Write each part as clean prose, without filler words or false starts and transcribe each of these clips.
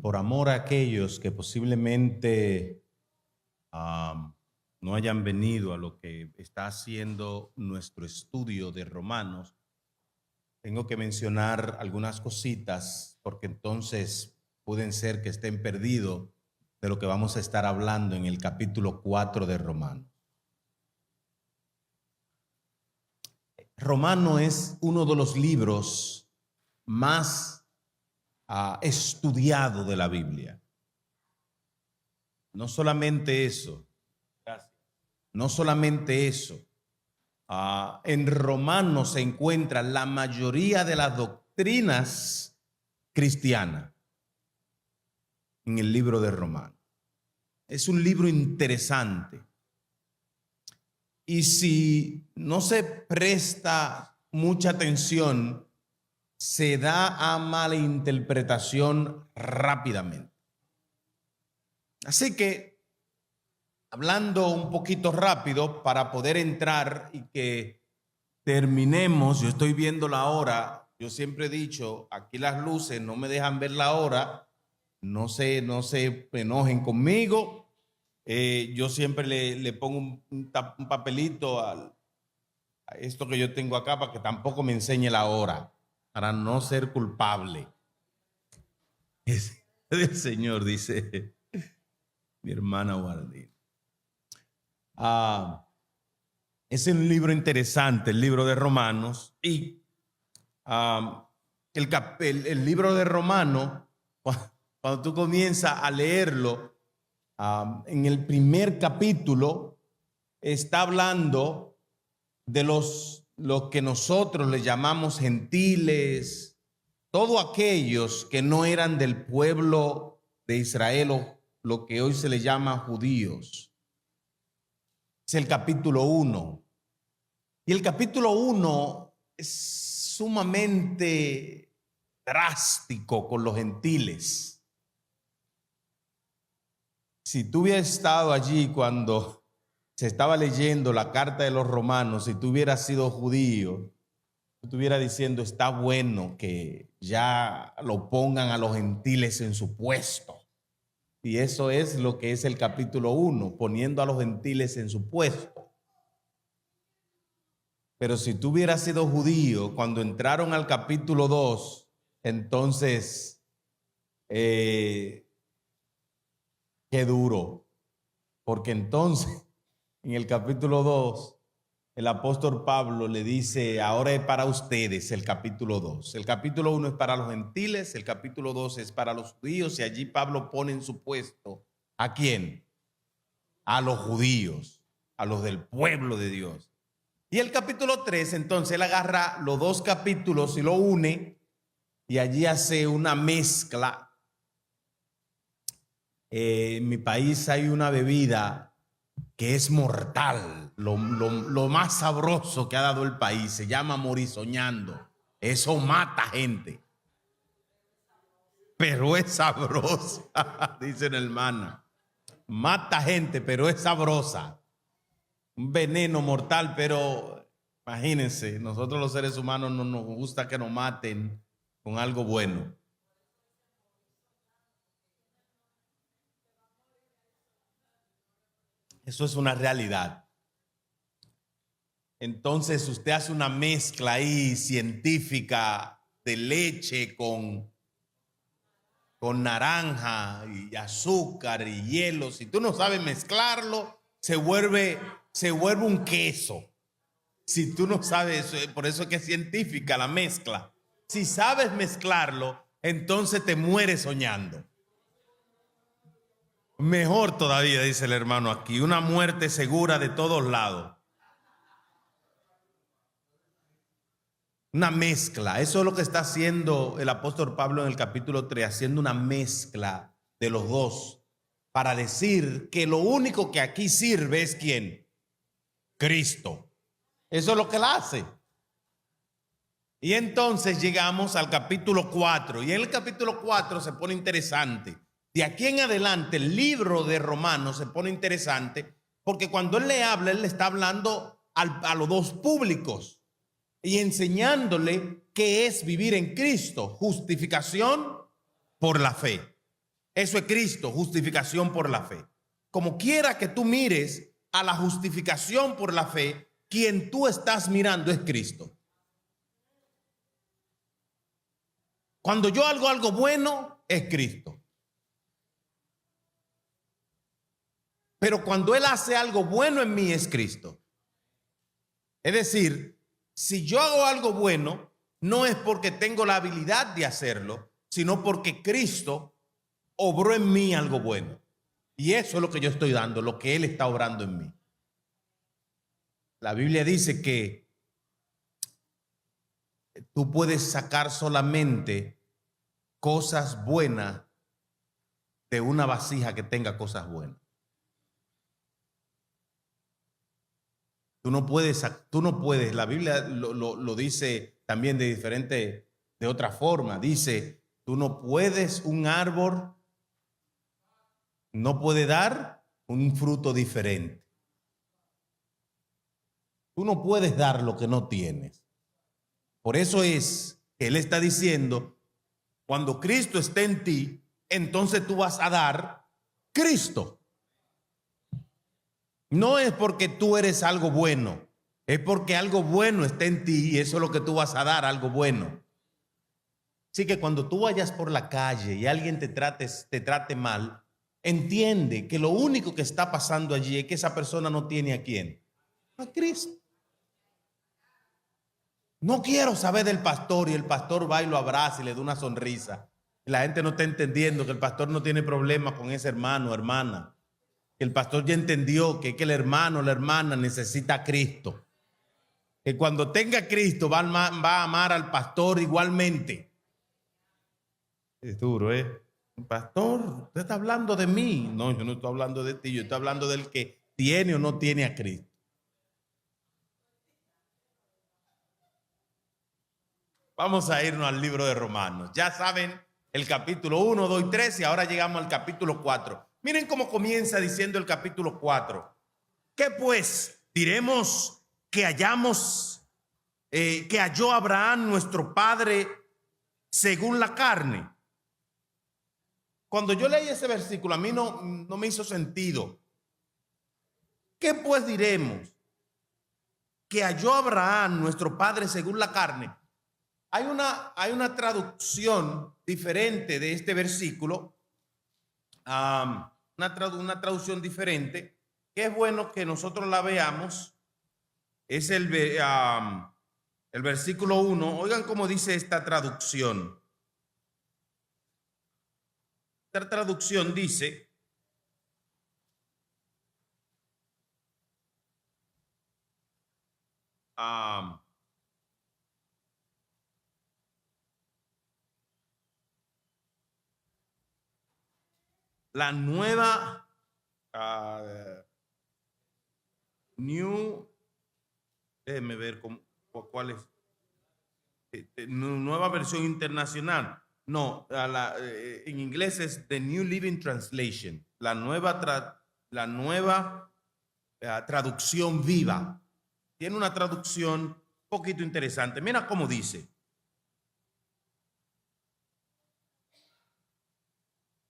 por amor a aquellos que posiblemente no hayan venido a lo que está haciendo nuestro estudio de Romanos, tengo que mencionar algunas cositas porque entonces pueden ser que estén perdidos de lo que vamos a estar hablando en el capítulo 4 de Romanos. Romano es uno de los libros más estudiado de la Biblia. No solamente eso, no solamente eso. En Romano se encuentra la mayoría de las doctrinas cristianas en el libro de Romano. Es un libro interesante. Y si no se presta mucha atención, se da a mala interpretación rápidamente. Así que, hablando un poquito rápido para poder entrar y que terminemos, yo estoy viendo la hora, yo siempre he dicho, aquí las luces no me dejan ver la hora, no se enojen conmigo. Yo siempre le pongo un papelito a esto que yo tengo acá para que tampoco me enseñe la hora, para no ser culpable. Es el Señor, dice mi hermana Guardín. Es un libro interesante, el libro de Romanos, y el libro de Romanos, cuando tú comienzas a leerlo, en el primer capítulo está hablando de lo que nosotros le llamamos gentiles, todos aquellos que no eran del pueblo de Israel o lo que hoy se le llama judíos. Es el capítulo 1. Y el capítulo 1 es sumamente drástico con los gentiles. Si tú hubieras estado allí cuando se estaba leyendo la carta de los romanos, si tú hubieras sido judío, tú estuvieras diciendo, está bueno que ya lo pongan a los gentiles en su puesto. Y eso es lo que es el capítulo 1, poniendo a los gentiles en su puesto. Pero si tú hubieras sido judío, cuando entraron al capítulo 2, entonces, qué duro. Porque entonces, en el capítulo 2, el apóstol Pablo le dice, ahora es para ustedes el capítulo 2. El capítulo 1 es para los gentiles, el capítulo 2 es para los judíos, y allí Pablo pone en su puesto, ¿a quién? A los judíos, a los del pueblo de Dios. Y el capítulo 3, entonces, él agarra los dos capítulos y lo une, y allí hace una mezcla. En mi país hay una bebida que es mortal, lo más sabroso que ha dado el país, se llama morisoñando. Eso mata gente, pero es sabrosa, dicen hermana. Mata gente, pero es sabrosa. Un veneno mortal, pero imagínense, nosotros los seres humanos no nos gusta que nos maten con algo bueno. Eso es una realidad. Entonces usted hace una mezcla ahí científica de leche con naranja y azúcar y hielo. Si tú no sabes mezclarlo, se vuelve un queso. Si tú no sabes, por eso es que es científica la mezcla. Si sabes mezclarlo, entonces te mueres soñando. Mejor todavía, dice el hermano aquí, una muerte segura de todos lados. Una mezcla, eso es lo que está haciendo el apóstol Pablo en el capítulo 3, haciendo una mezcla de los dos para decir que lo único que aquí sirve es ¿quién? Cristo. Eso es lo que él hace. Y entonces llegamos al capítulo 4, y en el capítulo 4 se pone interesante. De aquí en adelante el libro de Romanos se pone interesante porque cuando él le habla, él le está hablando a los dos públicos y enseñándole qué es vivir en Cristo, justificación por la fe. Eso es Cristo, justificación por la fe. Como quiera que tú mires a la justificación por la fe, quien tú estás mirando es Cristo. Cuando yo hago algo bueno, es Cristo. Pero cuando Él hace algo bueno en mí, es Cristo. Es decir, si yo hago algo bueno, no es porque tengo la habilidad de hacerlo, sino porque Cristo obró en mí algo bueno. Y eso es lo que yo estoy dando, lo que Él está obrando en mí. La Biblia dice que tú puedes sacar solamente cosas buenas de una vasija que tenga cosas buenas. Tú no puedes, la Biblia lo dice también de otra forma. Dice, tú no puedes, un árbol no puede dar un fruto diferente. Tú no puedes dar lo que no tienes. Por eso es que Él está diciendo, cuando Cristo esté en ti, entonces tú vas a dar Cristo. No es porque tú eres algo bueno, es porque algo bueno está en ti y eso es lo que tú vas a dar, algo bueno. Así que cuando tú vayas por la calle y alguien te trate mal, entiende que lo único que está pasando allí es que esa persona no tiene a quién, a Cristo. No quiero saber del pastor y el pastor va y lo abraza y le da una sonrisa. La gente no está entendiendo que el pastor no tiene problema con ese hermano o hermana. El pastor ya entendió que el hermano o la hermana necesita a Cristo. Que cuando tenga a Cristo va a amar al pastor igualmente. Es duro, ¿eh? Pastor, usted está hablando de mí. No, yo no estoy hablando de ti, yo estoy hablando del que tiene o no tiene a Cristo. Vamos a irnos al libro de Romanos. Ya saben, el capítulo 1, 2 y 3 y ahora llegamos al capítulo 4. Miren cómo comienza diciendo el capítulo 4. ¿Qué pues diremos que que halló Abraham nuestro padre según la carne? Cuando yo leí ese versículo, a mí no me hizo sentido. ¿Qué pues diremos que halló Abraham nuestro padre según la carne? Hay una traducción diferente de este versículo, una traducción diferente, que es bueno que nosotros la veamos. Es el versículo 1. Oigan cómo dice esta traducción. Esta traducción dice, la nueva déjenme ver cuál es, nueva versión internacional. No, en inglés es The New Living Translation, la nueva traducción viva. Tiene una traducción un poquito interesante. Mira cómo dice.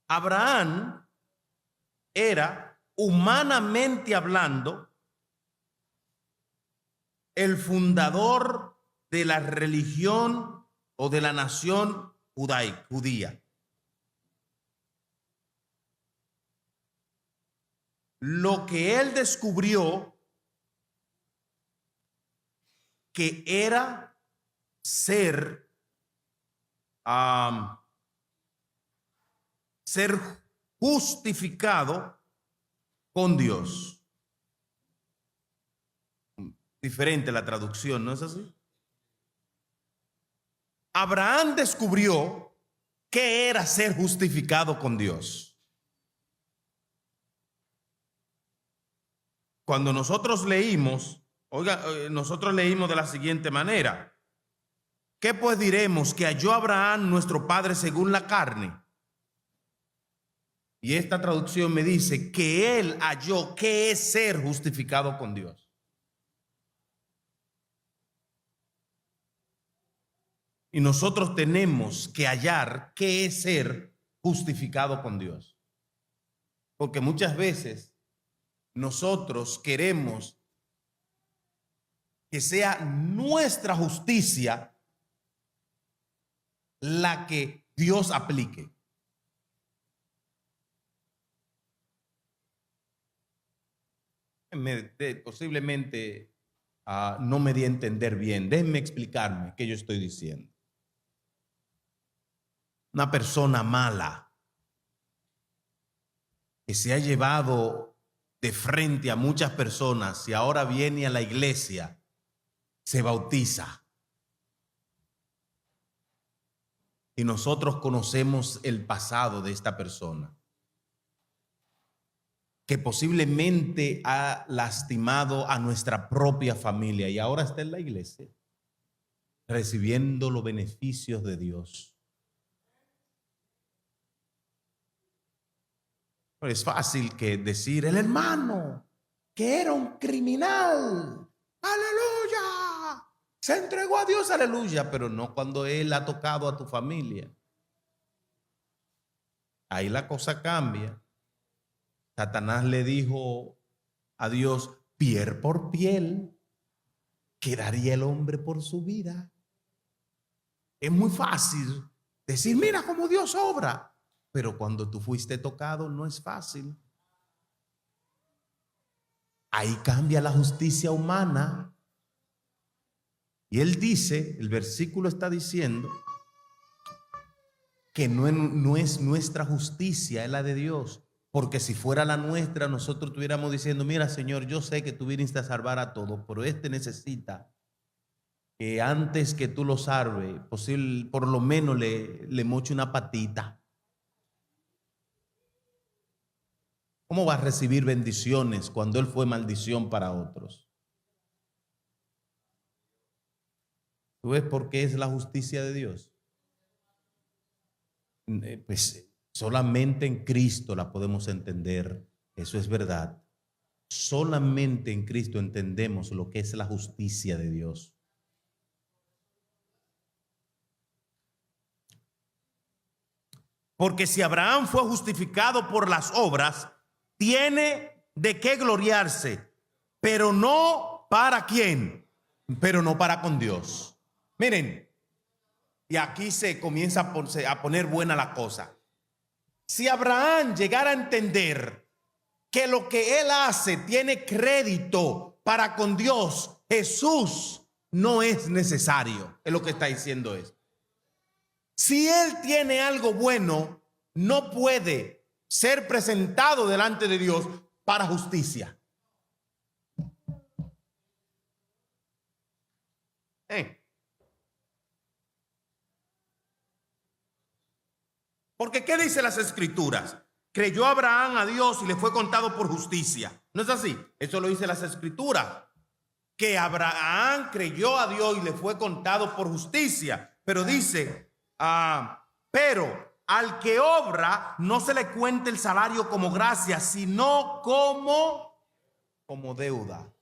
Abraham era, humanamente hablando, el fundador de la religión o de la nación judía. Lo que él descubrió que era ser justificado con Dios. Diferente la traducción, ¿no es así? Abraham descubrió qué era ser justificado con Dios. Cuando nosotros leímos, nosotros leímos de la siguiente manera. ¿Qué pues diremos que halló Abraham nuestro padre según la carne? Y esta traducción me dice que él halló qué es ser justificado con Dios. Y nosotros tenemos que hallar qué es ser justificado con Dios. Porque muchas veces nosotros queremos que sea nuestra justicia la que Dios aplique. Posiblemente no me di a entender bien. Déjenme explicarme qué yo estoy diciendo. Una persona mala que se ha llevado de frente a muchas personas y ahora viene a la iglesia, se bautiza. Y nosotros conocemos el pasado de esta persona, que posiblemente ha lastimado a nuestra propia familia y ahora está en la iglesia recibiendo los beneficios de Dios. Pero es fácil que decir, el hermano que era un criminal, aleluya, se entregó a Dios, aleluya, pero no cuando Él ha tocado a tu familia. Ahí la cosa cambia. Satanás le dijo a Dios, piel por piel, quedaría el hombre por su vida. Es muy fácil decir, mira cómo Dios obra. Pero cuando tú fuiste tocado no es fácil. Ahí cambia la justicia humana. Y él dice, el versículo está diciendo que no es nuestra justicia, es la de Dios. Porque si fuera la nuestra, nosotros estuviéramos diciendo, mira Señor, yo sé que tú viniste a salvar a todos, pero este necesita que antes que tú lo salves, posible, por lo menos le moche una patita. ¿Cómo va a recibir bendiciones cuando él fue maldición para otros? ¿Tú ves por qué es la justicia de Dios? Pues solamente en Cristo la podemos entender. Eso es verdad. Solamente en Cristo entendemos lo que es la justicia de Dios. Porque si Abraham fue justificado por las obras, tiene de qué gloriarse, pero no para quién, pero no para con Dios. Miren, y aquí se comienza a poner buena la cosa. Si Abraham llegara a entender que lo que él hace tiene crédito para con Dios, Jesús no es necesario, es lo que está diciendo esto. Si él tiene algo bueno, no puede ser presentado delante de Dios para justicia. Porque ¿qué dice las Escrituras? Creyó Abraham a Dios y le fue contado por justicia. ¿No es así? Eso lo dice las Escrituras. Que Abraham creyó a Dios y le fue contado por justicia. Pero dice, pero al que obra no se le cuenta el salario como gracia, sino como deuda.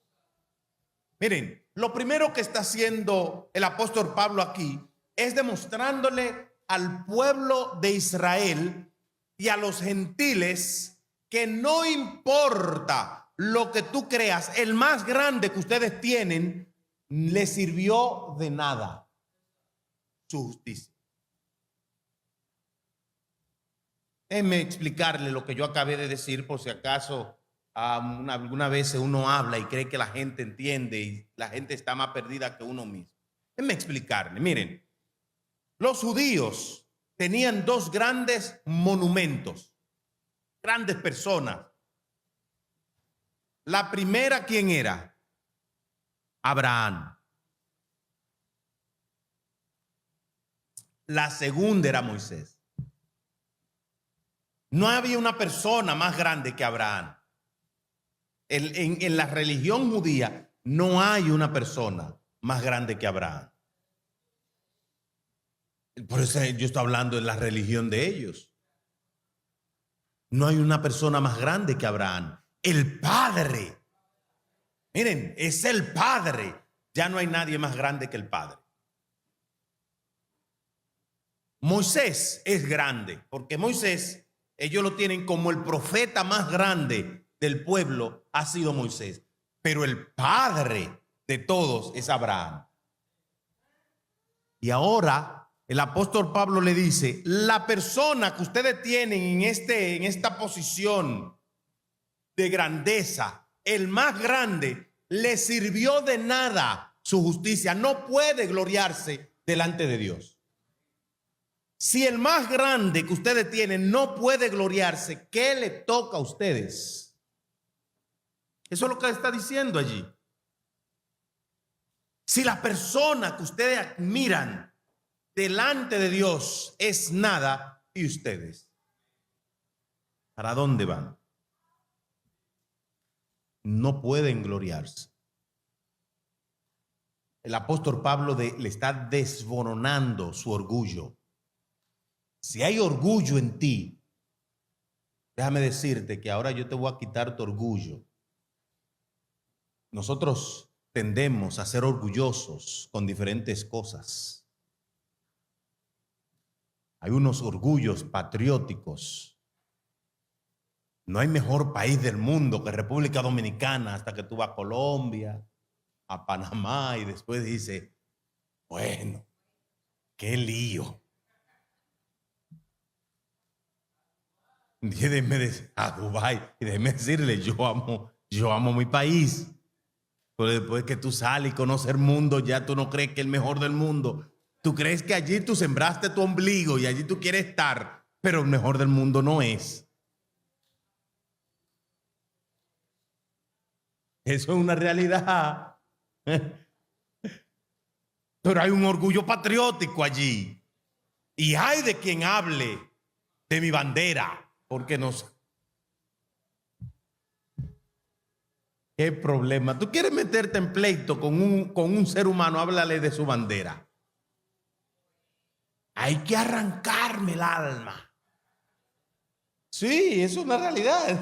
Miren, lo primero que está haciendo el apóstol Pablo aquí es demostrándole al pueblo de Israel y a los gentiles que no importa lo que tú creas, el más grande que ustedes tienen, le sirvió de nada su justicia. Déjenme explicarle lo que yo acabé de decir por si acaso alguna vez uno habla y cree que la gente entiende y la gente está más perdida que uno mismo. Déjenme explicarle. Miren, los judíos tenían dos grandes monumentos, grandes personas. La primera, ¿quién era? Abraham. La segunda era Moisés. No había una persona más grande que Abraham. En la religión judía no hay una persona más grande que Abraham. Por eso yo estoy hablando de la religión de ellos. No hay una persona más grande que Abraham. El Padre. Miren, es el Padre. Ya no hay nadie más grande que el Padre. Moisés es grande, porque Moisés, ellos lo tienen como el profeta más grande del pueblo, ha sido Moisés. Pero el padre de todos es Abraham. Y ahora el apóstol Pablo le dice, la persona que ustedes tienen en esta posición de grandeza, el más grande, le sirvió de nada su justicia. No puede gloriarse delante de Dios. Si el más grande que ustedes tienen no puede gloriarse, ¿qué le toca a ustedes? Eso es lo que está diciendo allí. Si la persona que ustedes admiran delante de Dios es nada, ¿y ustedes? ¿Para dónde van? No pueden gloriarse. El apóstol Pablo le está desboronando su orgullo. Si hay orgullo en ti, déjame decirte que ahora yo te voy a quitar tu orgullo. Nosotros tendemos a ser orgullosos con diferentes cosas. Hay unos orgullos patrióticos. No hay mejor país del mundo que República Dominicana hasta que tú vas a Colombia, a Panamá y después dices, bueno, qué lío. A Dubái y déjeme decirle, yo amo mi país. Pero después que tú sales y conoces el mundo, ya tú no crees que es el mejor del mundo. Tú crees que allí tú sembraste tu ombligo y allí tú quieres estar, pero el mejor del mundo no es. Eso es una realidad. Pero hay un orgullo patriótico allí. Y hay de quien hable de mi bandera. Porque nos... ¿Qué problema? Tú quieres meterte en pleito con un ser humano, háblale de su bandera. Hay que arrancarme el alma. Sí, es una realidad.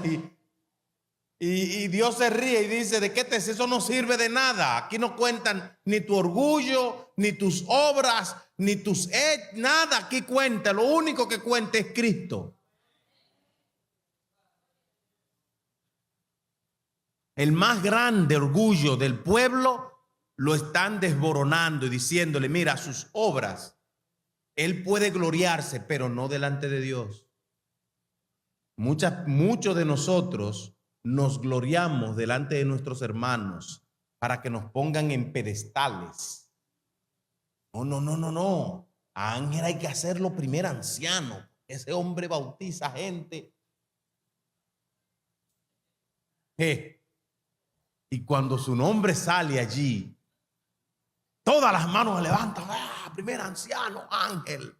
Y Dios se ríe y dice, ¿de qué eso no sirve de nada? Aquí no cuentan ni tu orgullo, ni tus obras, ni tus... nada aquí cuenta. Lo único que cuenta es Cristo. El más grande orgullo del pueblo lo están desboronando y diciéndole, mira, sus obras, él puede gloriarse, pero no delante de Dios. Muchos de nosotros nos gloriamos delante de nuestros hermanos para que nos pongan en pedestales. No. A Ángel hay que hacerlo primer anciano. Ese hombre bautiza gente. Y cuando su nombre sale allí, todas las manos se levantan. ¡Ah, primer anciano, Ángel!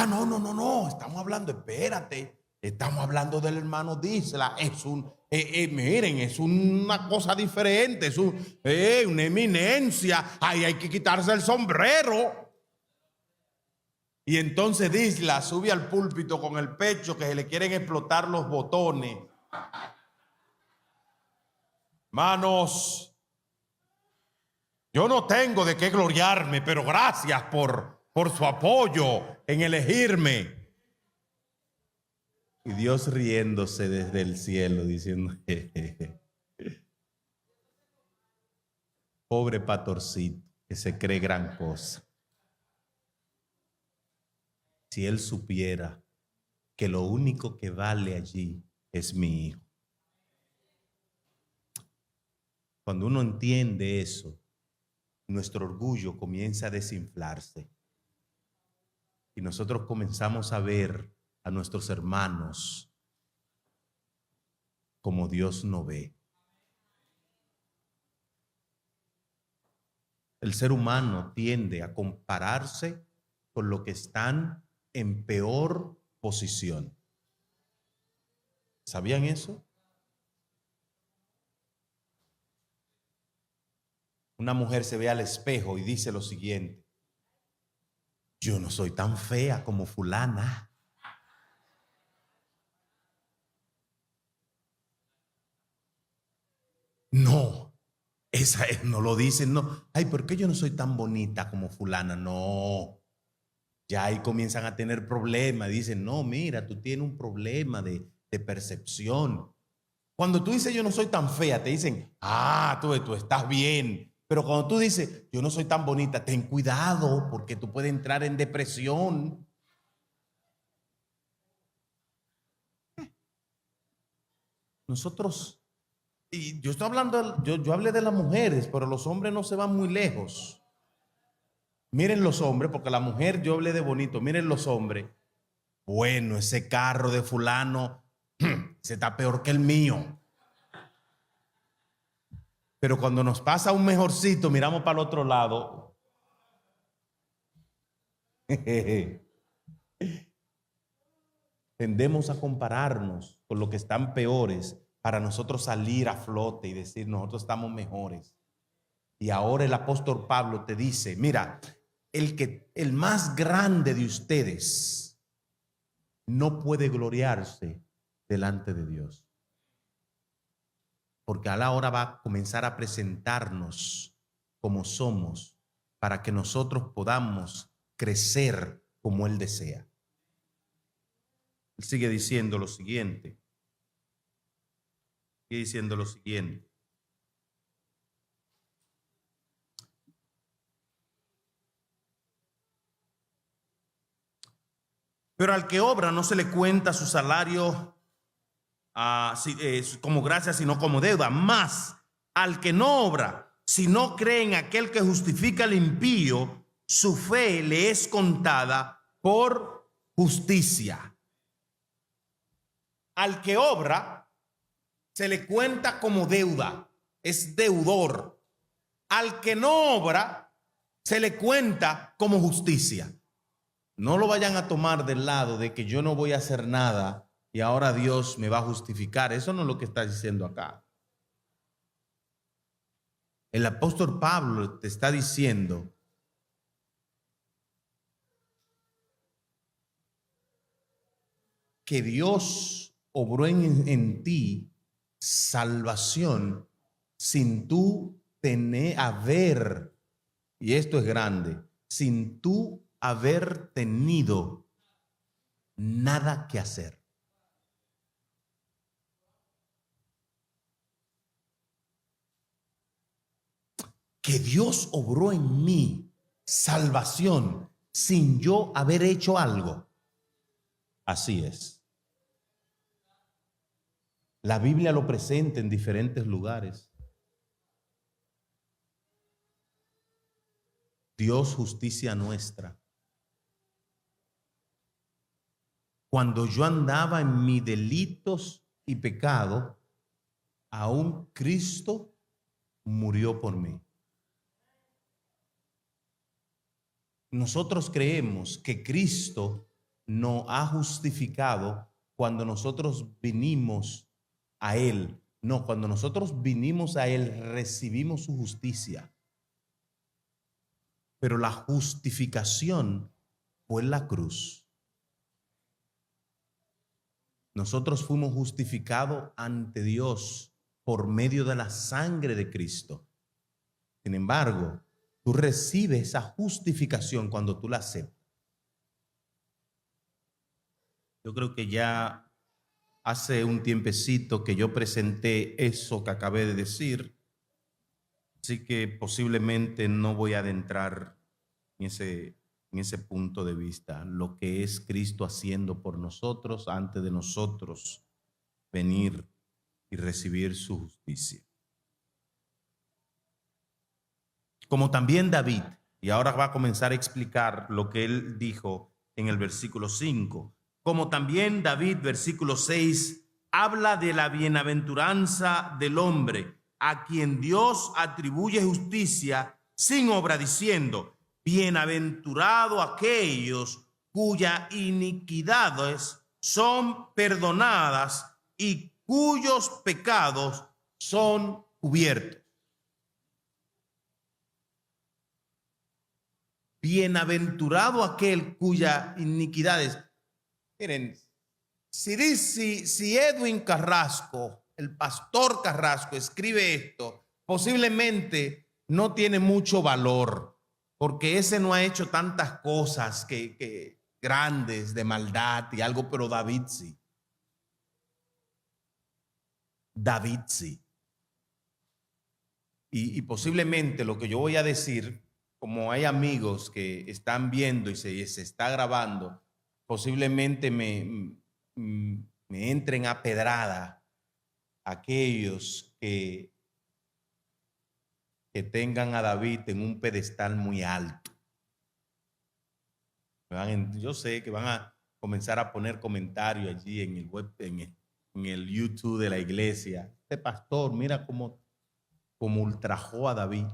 No. Estamos hablando, espérate. Estamos hablando del hermano Disla. Miren, es una cosa diferente. Es una eminencia. Ahí hay que quitarse el sombrero. Y entonces Disla sube al púlpito con el pecho que se le quieren explotar los botones. Manos, yo no tengo de qué gloriarme, pero gracias por su apoyo en elegirme. Y Dios riéndose desde el cielo diciendo, pobre pastorcito que se cree gran cosa. Si él supiera que lo único que vale allí es mi hijo. Cuando uno entiende eso, nuestro orgullo comienza a desinflarse. Y nosotros comenzamos a ver a nuestros hermanos como Dios nos ve. El ser humano tiende a compararse con los que están en peor posición. ¿Sabían eso? Una mujer se ve al espejo y dice lo siguiente: yo no soy tan fea como fulana. No, esa es, no lo dicen, no. Ay, ¿por qué yo no soy tan bonita como fulana? No. Ya ahí comienzan a tener problemas. Dicen, no, mira, tú tienes un problema de percepción. Cuando tú dices yo no soy tan fea, te dicen, tú estás bien. Pero cuando tú dices yo no soy tan bonita, ten cuidado porque tú puedes entrar en depresión. Nosotros, y yo estoy hablando, yo hablé de las mujeres, pero los hombres no se van muy lejos. Miren los hombres, porque la mujer yo hablé de bonito, miren los hombres. Bueno, ese carro de fulano, se está peor que el mío. Pero cuando nos pasa un mejorcito, miramos para el otro lado. Tendemos a compararnos con los que están peores para nosotros salir a flote y decir nosotros estamos mejores. Y ahora el apóstol Pablo te dice, mira, el más grande de ustedes no puede gloriarse delante de Dios. Porque a la hora va a comenzar a presentarnos como somos para que nosotros podamos crecer como Él desea. Él sigue diciendo lo siguiente. Sigue diciendo lo siguiente. Pero al que obra no se le cuenta su salario como gracia, sino como deuda. Más al que no obra, si no cree en aquel que justifica al impío, su fe le es contada por justicia. Al que obra, se le cuenta como deuda, es deudor. Al que no obra, se le cuenta como justicia. No lo vayan a tomar del lado de que yo no voy a hacer nada y ahora Dios me va a justificar. Eso no es lo que está diciendo acá. El apóstol Pablo te está diciendo que Dios obró en ti salvación sin tú haber, y esto es grande, sin tú haber tenido nada que hacer. Que Dios obró en mí salvación sin yo haber hecho algo. Así es. La Biblia lo presenta en diferentes lugares. Dios, justicia nuestra. Cuando yo andaba en mis delitos y pecado, aún Cristo murió por mí. Nosotros creemos que Cristo nos ha justificado cuando nosotros vinimos a Él. No, cuando nosotros vinimos a Él, recibimos su justicia. Pero la justificación fue en la cruz. Nosotros fuimos justificados ante Dios por medio de la sangre de Cristo. Sin embargo, tú recibes esa justificación cuando tú la aceptas. Yo creo que ya hace un tiempecito que yo presenté eso que acabé de decir, así que posiblemente no voy a adentrar en ese punto de vista, lo que es Cristo haciendo por nosotros antes de nosotros venir y recibir su justicia. Como también David, y ahora va a comenzar a explicar lo que él dijo en el versículo 5. Como también David, versículo 6, habla de la bienaventuranza del hombre, a quien Dios atribuye justicia sin obra, diciendo, bienaventurado aquellos cuyas iniquidades son perdonadas y cuyos pecados son cubiertos. Bienaventurado aquel cuyas iniquidades. Miren, si Edwin Carrasco el pastor Carrasco escribe esto, posiblemente no tiene mucho valor, porque ese no ha hecho tantas cosas que grandes de maldad y algo, pero David sí. David sí. Y posiblemente lo que yo voy a decir, como hay amigos que están viendo y se está grabando, posiblemente me entren a pedrada aquellos que tengan a David en un pedestal muy alto. Yo sé que van a comenzar a poner comentarios allí en el web, en el YouTube de la iglesia. Este pastor, mira cómo ultrajó a David.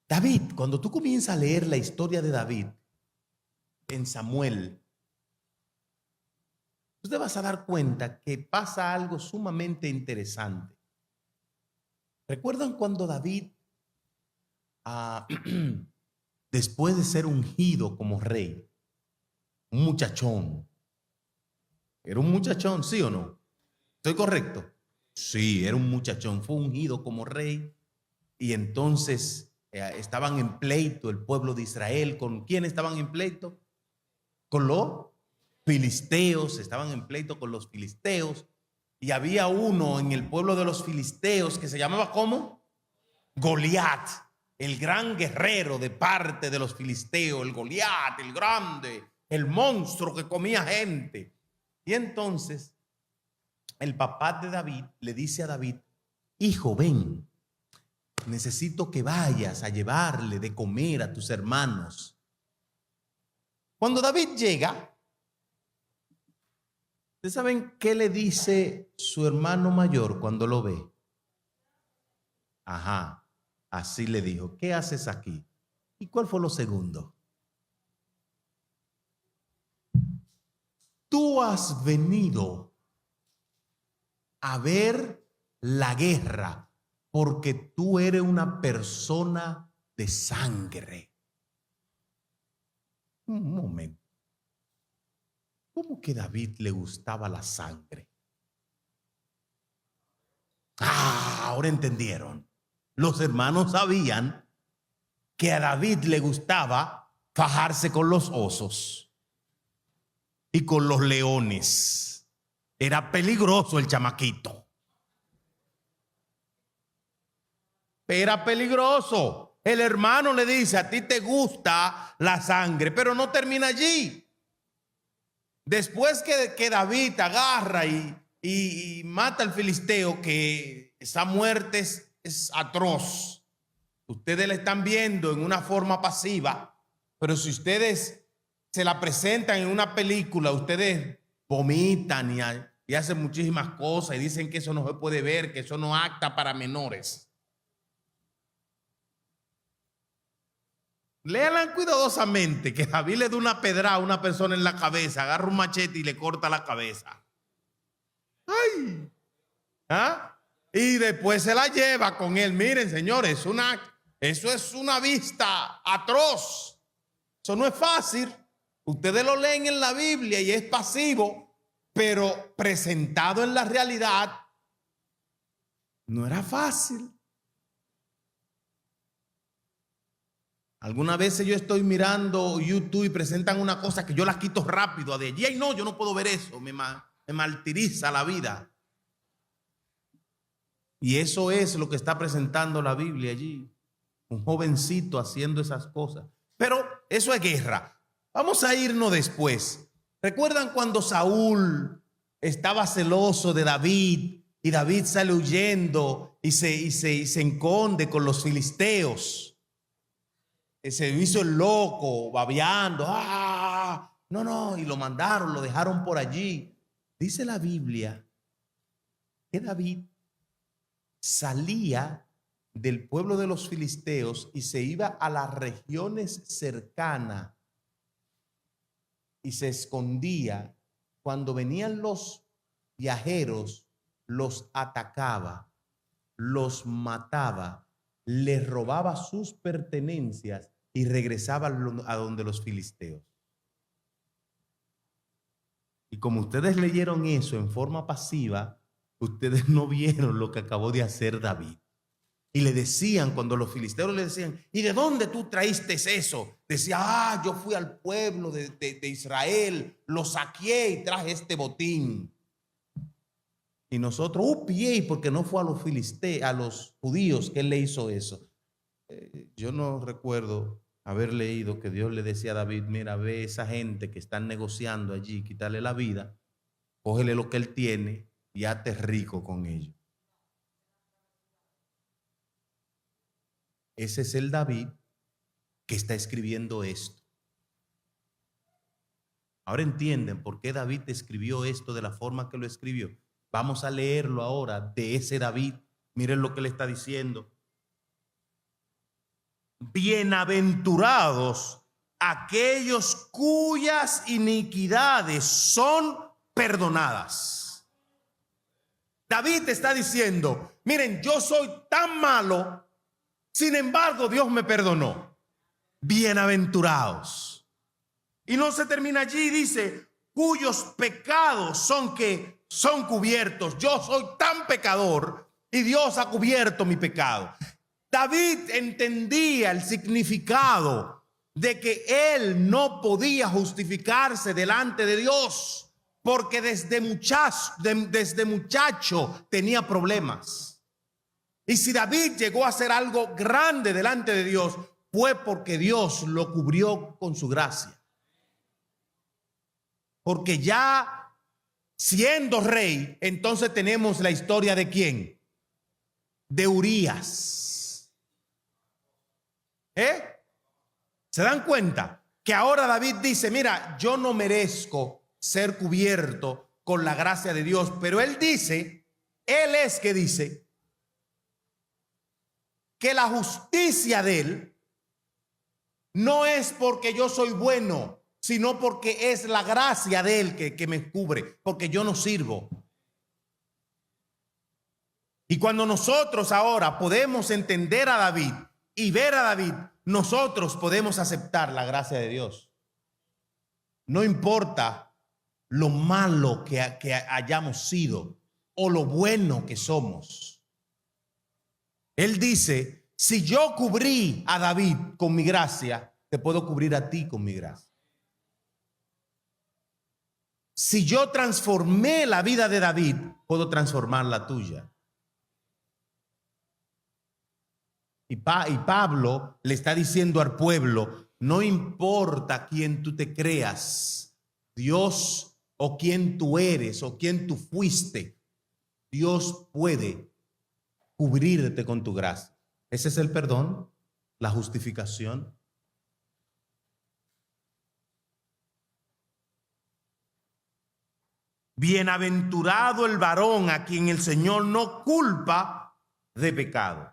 David, cuando tú comienzas a leer la historia de David en Samuel, tú te vas a dar cuenta que pasa algo sumamente interesante. ¿Recuerdan cuando David, después de ser ungido como rey, un muchachón, era un muchachón, ¿sí o no? ¿Estoy correcto? Sí, era un muchachón, fue ungido como rey y entonces estaban en pleito el pueblo de Israel. ¿Con quién estaban en pleito? Con los filisteos, estaban en pleito con los filisteos y había uno en el pueblo de los filisteos que se llamaba ¿cómo? Goliat, el gran guerrero de parte de los filisteos, el Goliat, el grande, el monstruo que comía gente. Y entonces el papá de David le dice a David: hijo, ven, necesito que vayas a llevarle de comer a tus hermanos. Cuando David llega, ¿ustedes saben qué le dice su hermano mayor cuando lo ve? Ajá, así le dijo: ¿qué haces aquí? ¿Y cuál fue lo segundo? Tú has venido a ver la guerra porque tú eres una persona de sangre. Un momento. ¿Cómo que a David le gustaba la sangre? Ahora entendieron. Los hermanos sabían que a David le gustaba fajarse con los osos y con los leones. Era peligroso el chamaquito. Era peligroso. El hermano le dice: a ti te gusta la sangre, pero no termina allí. Después que David agarra y mata al filisteo, que esa muerte es atroz. Ustedes la están viendo en una forma pasiva, pero si ustedes se la presentan en una película, ustedes vomitan y hacen muchísimas cosas y dicen que eso no se puede ver, que eso no apta para menores. Léanla cuidadosamente, que David le da una pedrada a una persona en la cabeza, agarra un machete y le corta la cabeza. ¡Ay! ¿Ah? Y después se la lleva con él. Miren, señores, eso es una vista atroz. Eso no es fácil. Ustedes lo leen en la Biblia y es pasivo, pero presentado en la realidad no era fácil. Algunas veces yo estoy mirando YouTube y presentan una cosa que yo la quito rápido de allí. Ay, no, yo no puedo ver eso. Me martiriza la vida. Y eso es lo que está presentando la Biblia allí. Un jovencito haciendo esas cosas. Pero eso es guerra. Vamos a irnos después. ¿Recuerdan cuando Saúl estaba celoso de David y David sale huyendo y se esconde con los filisteos? Se hizo el loco, babeando. No, y lo mandaron, lo dejaron por allí. Dice la Biblia que David salía del pueblo de los filisteos y se iba a las regiones cercanas y se escondía. Cuando venían los viajeros, los atacaba, los mataba, les robaba sus pertenencias y regresaba a donde los filisteos. Y como ustedes leyeron eso en forma pasiva, ustedes no vieron lo que acabó de hacer David. Y le decían, cuando los filisteos le decían, ¿y de dónde tú traíste eso? Decía, yo fui al pueblo de Israel, lo saqué y traje este botín. Y nosotros, porque no fue a los filisteos, a los judíos que él le hizo eso. Yo no recuerdo haber leído que Dios le decía a David, mira, ve esa gente que están negociando allí, quítale la vida, cógele lo que él tiene y hazte rico con ello. Ese es el David que está escribiendo esto. Ahora entienden por qué David escribió esto de la forma que lo escribió. Vamos a leerlo ahora de ese David. Miren lo que le está diciendo. Bienaventurados aquellos cuyas iniquidades son perdonadas. David está diciendo, miren, yo soy tan malo, sin embargo Dios me perdonó. Bienaventurados. Y no se termina allí, dice, cuyos pecados son cubiertos. Yo soy tan pecador y Dios ha cubierto mi pecado. David entendía el significado de que él no podía justificarse delante de Dios, porque desde muchacho tenía problemas. Y si David llegó a hacer algo grande delante de Dios, fue porque Dios lo cubrió con su gracia. Porque ya siendo rey, entonces tenemos la historia de ¿quién? De Urías. ¿Se dan cuenta? Que ahora David dice, mira, yo no merezco ser cubierto con la gracia de Dios, pero él dice, él es que dice que la justicia de él no es porque yo soy bueno, sino porque es la gracia de él que me cubre, porque yo no sirvo. Y cuando nosotros ahora podemos entender a David y ver a David, nosotros podemos aceptar la gracia de Dios. No importa lo malo que hayamos sido o lo bueno que somos. Él dice, si yo cubrí a David con mi gracia, te puedo cubrir a ti con mi gracia. Si yo transformé la vida de David, puedo transformar la tuya. Y Pablo le está diciendo al pueblo, no importa quién tú te creas, Dios o quién tú eres o quién tú fuiste, Dios puede cubrirte con tu gracia. Ese es el perdón, la justificación. Bienaventurado el varón a quien el Señor no culpa de pecado.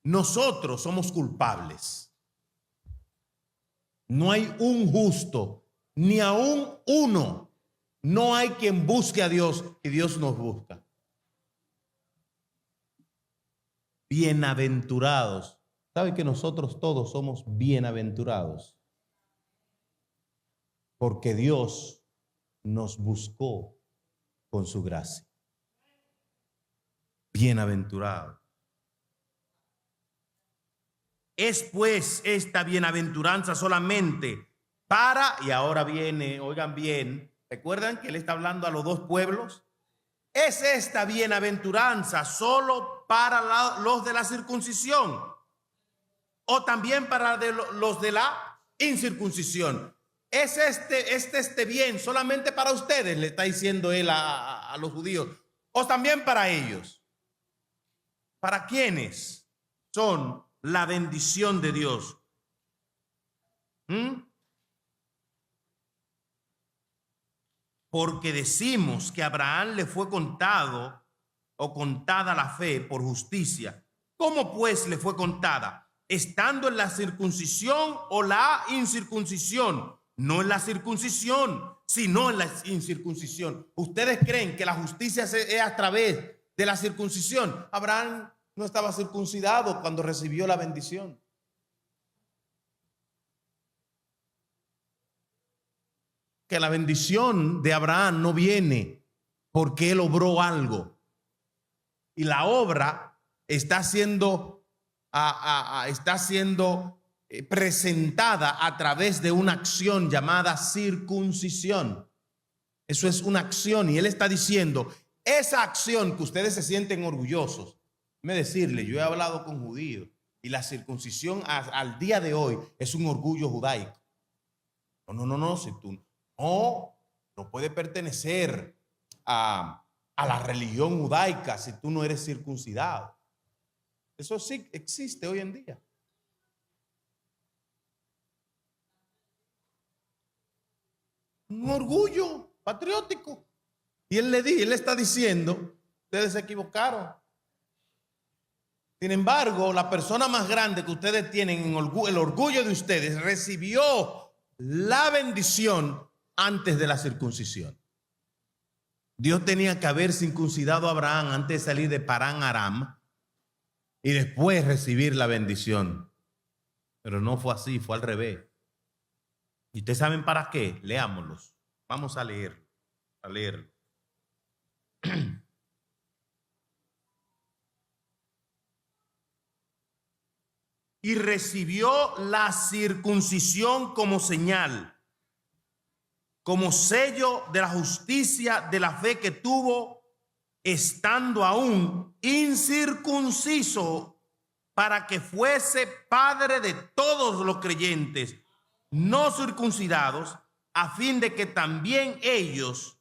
Nosotros somos culpables. No hay un justo, ni aún uno. No hay quien busque a Dios y Dios nos busca. Bienaventurados. ¿Sabe que nosotros todos somos bienaventurados? Porque Dios nos buscó con su gracia. Bienaventurado. Es pues esta bienaventuranza solamente para, y ahora viene, oigan bien, ¿recuerdan que él está hablando a los dos pueblos? ¿Es esta bienaventuranza solo para los de la circuncisión o también para los de la incircuncisión? ¿Es este bien solamente para ustedes? Le está diciendo él a los judíos, o también para ellos. ¿Para quiénes son la bendición de Dios? Porque decimos que a Abraham le fue contado o contada la fe por justicia. ¿Cómo pues le fue contada? ¿Estando en la circuncisión o la incircuncisión? No en la circuncisión, sino en la incircuncisión. ¿Ustedes creen que la justicia es a través de la circuncisión? Abraham no estaba circuncidado cuando recibió la bendición. que la bendición de Abraham no viene porque él obró algo. Y la obra está siendo presentada a través de una acción llamada circuncisión. Eso es una acción y él está diciendo, esa acción que ustedes se sienten orgullosos, déjeme decirle, yo he hablado con judíos y la circuncisión al día de hoy es un orgullo judaico. No, si tú no puedes pertenecer a la religión judaica si tú no eres circuncidado. Eso sí existe hoy en día. Un orgullo patriótico. Y él le está diciendo, ustedes se equivocaron. Sin embargo, la persona más grande que ustedes tienen, el orgullo de ustedes, recibió la bendición antes de la circuncisión. Dios tenía que haber circuncidado a Abraham antes de salir de Parán Aram y después recibir la bendición. Pero no fue así, fue al revés. ¿Y ustedes saben para qué? Leámoslos. Vamos a leerlo. Y recibió la circuncisión como señal, como sello de la justicia de la fe que tuvo, estando aún incircunciso, para que fuese padre de todos los creyentes no circuncidados, a fin de que también ellos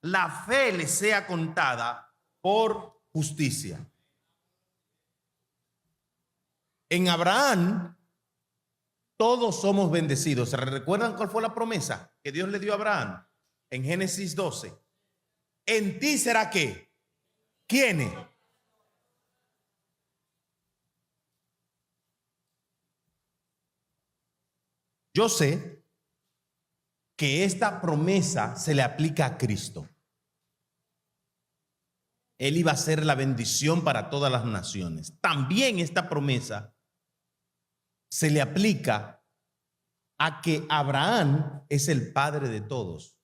la fe les sea contada por justicia. En Abraham todos somos bendecidos. ¿Se recuerdan cuál fue la promesa que Dios le dio a Abraham? En Génesis 12. En ti será ¿qué? ¿Quiénes? Yo sé que esta promesa se le aplica a Cristo. Él iba a ser la bendición para todas las naciones. También esta promesa se le aplica a que Abraham es el padre de todos,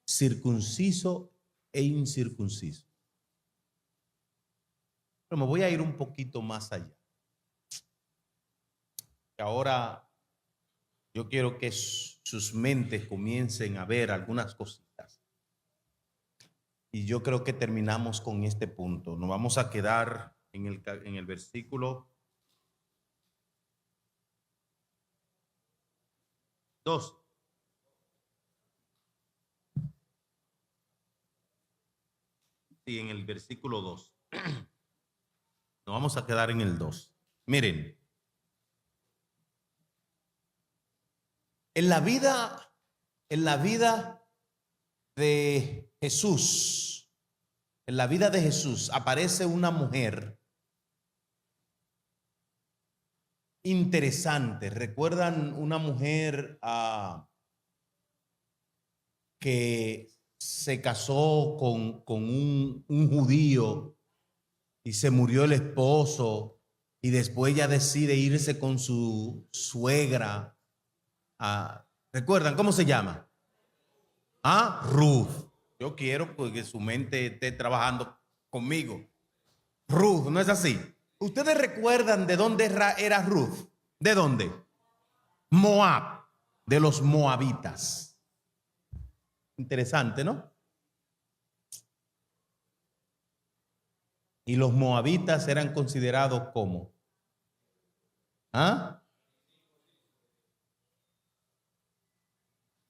circunciso e incircunciso. Pero me voy a ir un poquito más allá. Ahora yo quiero que sus mentes comiencen a ver algunas cositas. Y yo creo que terminamos con este punto. Nos vamos a quedar en el versículo 2. Sí, en el versículo 2. Nos vamos a quedar en el 2. Miren. En la vida de Jesús, aparece una mujer interesante. ¿Recuerdan una mujer que se casó con un judío y se murió el esposo y después ella decide irse con su suegra? ¿Recuerdan cómo se llama? Ruth. Yo quiero que su mente esté trabajando conmigo. Ruth, ¿no es así? ¿Ustedes recuerdan de dónde era Ruth? ¿De dónde? Moab, de los moabitas. Interesante, ¿no? Y los moabitas eran considerados como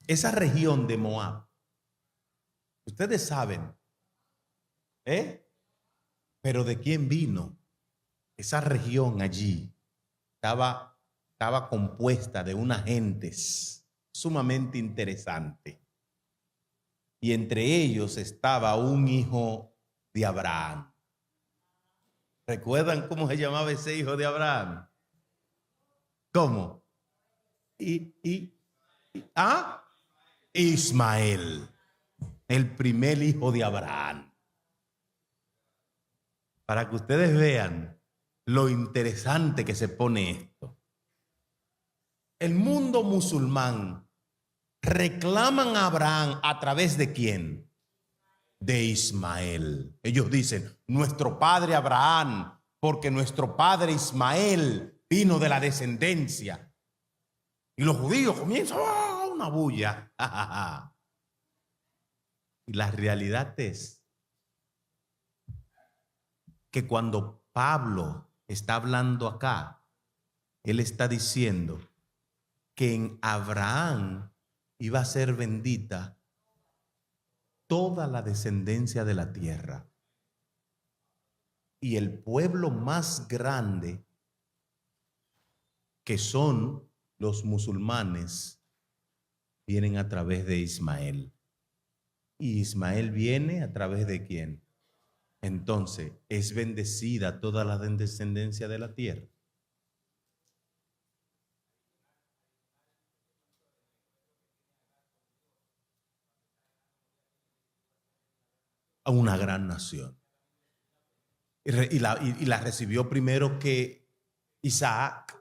esa región de Moab. Ustedes saben, pero ¿de quién vino? Esa región allí estaba compuesta de unas gentes sumamente interesantes. Y entre ellos estaba un hijo de Abraham. ¿Recuerdan cómo se llamaba ese hijo de Abraham? ¿Cómo? Ismael, el primer hijo de Abraham. Para que ustedes vean lo interesante que se pone esto. El mundo musulmán reclaman a Abraham a través de quién? De Ismael. Ellos dicen, nuestro padre Abraham, porque nuestro padre Ismael vino de la descendencia. Y los judíos comienzan una bulla. Y la realidad es que cuando Pablo está hablando acá, él está diciendo que en Abraham iba a ser bendita toda la descendencia de la tierra. Y el pueblo más grande, que son los musulmanes, vienen a través de Ismael. ¿Y Ismael viene a través de quién? Entonces, ¿es bendecida toda la descendencia de la tierra? A una gran nación. Y la recibió primero que Isaac.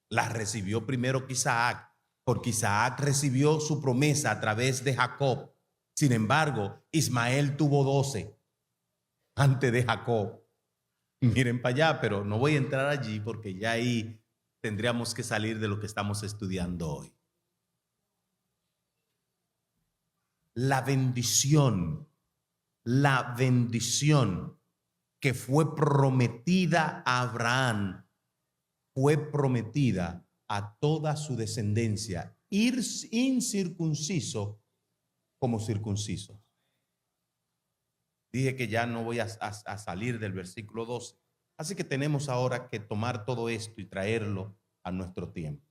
La recibió primero que Isaac, porque Isaac recibió su promesa a través de Jacob. Sin embargo, Ismael tuvo 12 antes de Jacob. Miren para allá, pero no voy a entrar allí porque ya ahí tendríamos que salir de lo que estamos estudiando hoy. La bendición que fue prometida a Abraham fue prometida a toda su descendencia, ir incircunciso como circunciso. Dije que ya no voy a salir del versículo 12. Así que tenemos ahora que tomar todo esto y traerlo a nuestro tiempo.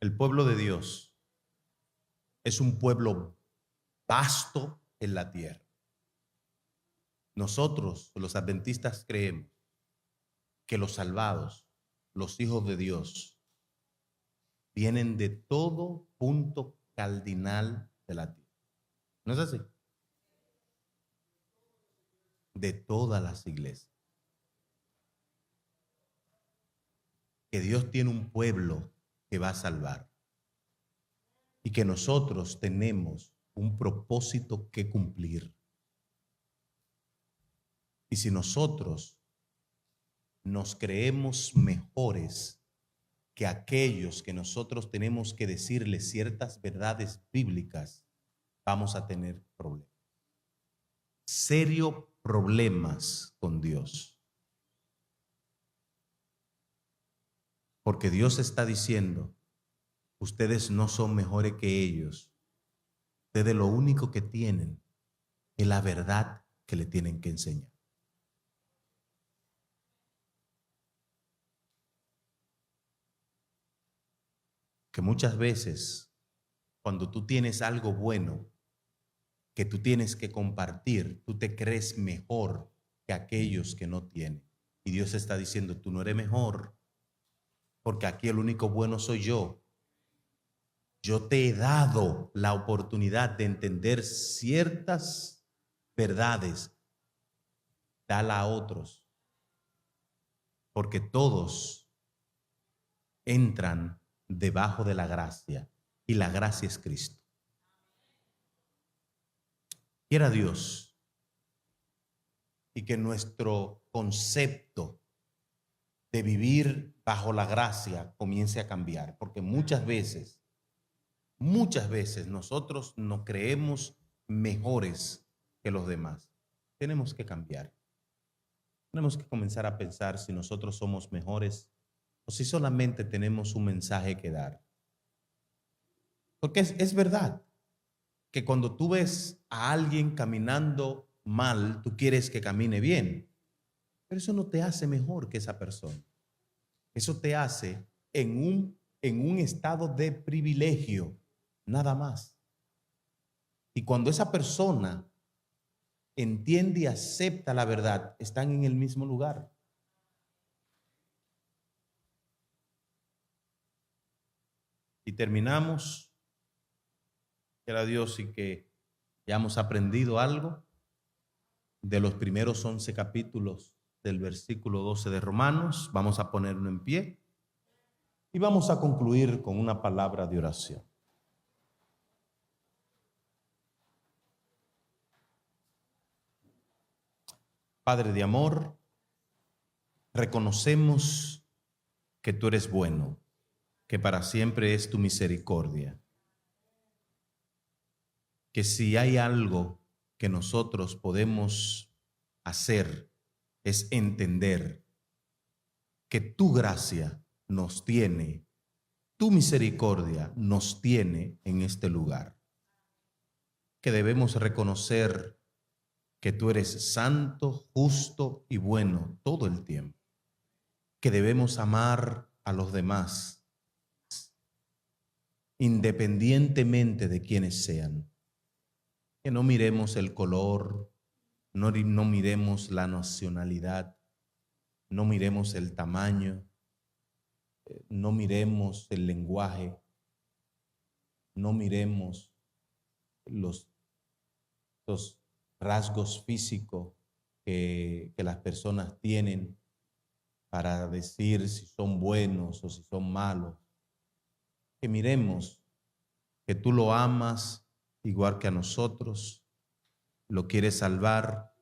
El pueblo de Dios es un pueblo vasto en la tierra. Nosotros, los adventistas, creemos que los salvados, los hijos de Dios, vienen de todo punto cardinal de la tierra. ¿No es así? De todas las iglesias. Que Dios tiene un pueblo que va a salvar. Y que nosotros tenemos un propósito que cumplir. Y si nosotros nos creemos mejores que aquellos que nosotros tenemos que decirles ciertas verdades bíblicas, vamos a tener problemas. Serios problemas con Dios. Porque Dios está diciendo, ustedes no son mejores que ellos. Ustedes lo único que tienen es la verdad que le tienen que enseñar. Que muchas veces, cuando tú tienes algo bueno que tú tienes que compartir, tú te crees mejor que aquellos que no tienen. Y Dios está diciendo, tú no eres mejor, porque aquí el único bueno soy yo. Yo te he dado la oportunidad de entender ciertas verdades. Dala a otros, porque todos entran debajo de la gracia, y la gracia es Cristo. Quiera Dios y que nuestro concepto de vivir bajo la gracia comience a cambiar, porque muchas veces nosotros nos creemos mejores que los demás. Tenemos que cambiar. Tenemos que comenzar a pensar si nosotros somos mejores o si solamente tenemos un mensaje que dar. Porque es verdad que cuando tú ves a alguien caminando mal, tú quieres que camine bien. Pero eso no te hace mejor que esa persona. Eso te hace en un estado de privilegio, nada más. Y cuando esa persona entiende y acepta la verdad, están en el mismo lugar. Y terminamos. Quiera Dios y que hayamos aprendido algo de los primeros 11 capítulos del versículo 12 de Romanos. Vamos a ponerlo en pie. Y vamos a concluir con una palabra de oración. Padre de amor, reconocemos que tú eres bueno, que para siempre es tu misericordia. Que si hay algo que nosotros podemos hacer es entender que tu gracia nos tiene, tu misericordia nos tiene en este lugar. Que debemos reconocer que tú eres santo, justo y bueno todo el tiempo. Que debemos amar a los demás, independientemente de quienes sean. Que no miremos el color, no miremos la nacionalidad, no miremos el tamaño, no miremos el lenguaje, no miremos los rasgos físicos que las personas tienen para decir si son buenos o si son malos. Que miremos que tú lo amas igual que a nosotros, lo quieres salvar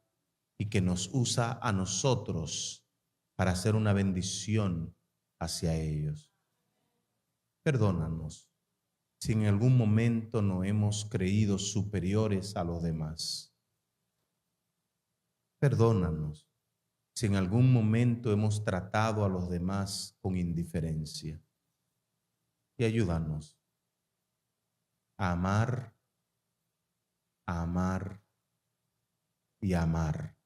y que nos usa a nosotros para hacer una bendición hacia ellos. Perdónanos si en algún momento no hemos creído superiores a los demás. Perdónanos si en algún momento hemos tratado a los demás con indiferencia. Y ayúdanos a amar y amar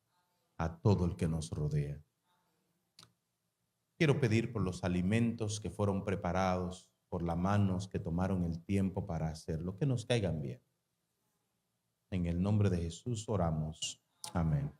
a todo el que nos rodea. Quiero pedir por los alimentos que fueron preparados, por las manos que tomaron el tiempo para hacerlo, que nos caigan bien. En el nombre de Jesús oramos. Amén.